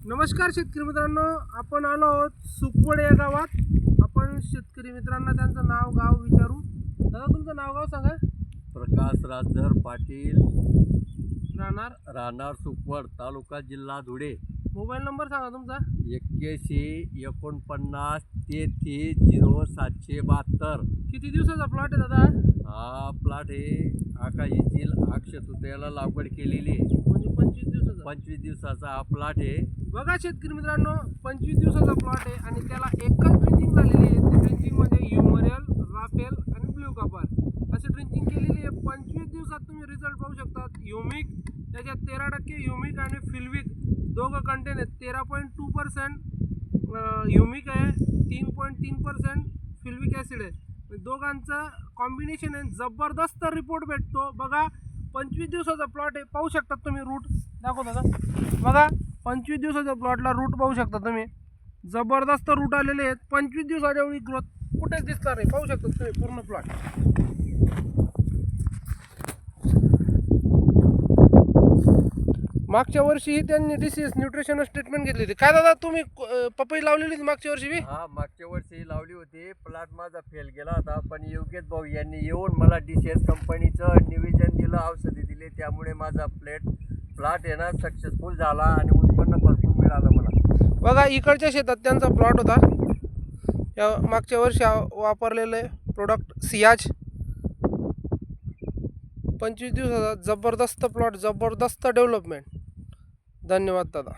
नमस्कार शेतकरी मित्रांनो, आपण आलो आहोत सुकवड या गावात. आपण शेतकरी मित्रांना त्यांचं नाव गाव विचारू. दादा, तुमचं नाव गाव सांगा. प्रकाश राजधर पाटील, राहणार सुकवड, तालुका जिल्हा धुळे. मोबाईल नंबर सांगा तुमचा. 81 49 33 0772. किती दिवसाचा प्लॉट आहे दादा? हा प्लॉट हे आकाश येथील अक्षय तृतीयाला लागवड केलेली आहे. म्हणजे 25 दिवसाचा. 25 दिवसाचा हा प्लॉट आहे. बघा शेतकरी मित्रांनो, 25 दिवसाचा प्लॉट आहे आणि त्याला एकच ड्रिंचिंग झालेली आहे. त्या ड्रिंचिंगमध्ये ह्युमरियल, राफेल आणि ब्ल्यू कॉपर अशी ड्रिंचिंग केलेली आहे. 25 दिवसात तुम्ही रिझल्ट पाहू शकतात. ह्युमिक त्याच्यात 13% ह्युमिक आणि फिल्विक दोघं कंटेन आहेत. 13.2% ह्युमिक आहे, 3.3% फिल्विक ॲसिड आहे. दोघांचं कॉम्बिनेशन आहे. जबरदस्त रिपोर्ट भेटतो. बघा 25 दिवसाचा प्लॉट आहे, पाहू शकतात तुम्ही. रूट दाखव दादा. बघा 25 दिवसाच्या प्लॉटला रूट पाहू शकता तुम्ही. जबरदस्त रूट आलेले आहेत. 25 दिवसाच्या वेळी ग्रोथ कुठेच दिसणार नाही. पाहू शकता तुम्ही पूर्ण प्लॉट. मागच्या वर्षी त्यांनी डिसीज न्यूट्रिशनल ट्रीटमेंट घेतली होती. काय दादा, तुम्ही पपई लावलेली होती मागच्या वर्षी बी? हा मागच्या वर्षी लावली होती. प्लॉट माझा फेल गेला होता, पण योगेश भाऊ यांनी येऊन मला DCS कंपनीचं निवेदन दिलं, औषधी दिली. त्यामुळे माझा प्लॉट आहे ना सक्सेसफुल झाला आणि उत्पन्न भरपूर मिळालं मला. बघा इकडच्या शेतात त्यांचा प्लॉट होता. या मागच्या वर्षी वापरलेले प्रोडक्ट सियाज. 25 दिवसाचा जबरदस्त प्लॉट, जबरदस्त डेव्हलपमेंट. धन्यवाद दादा.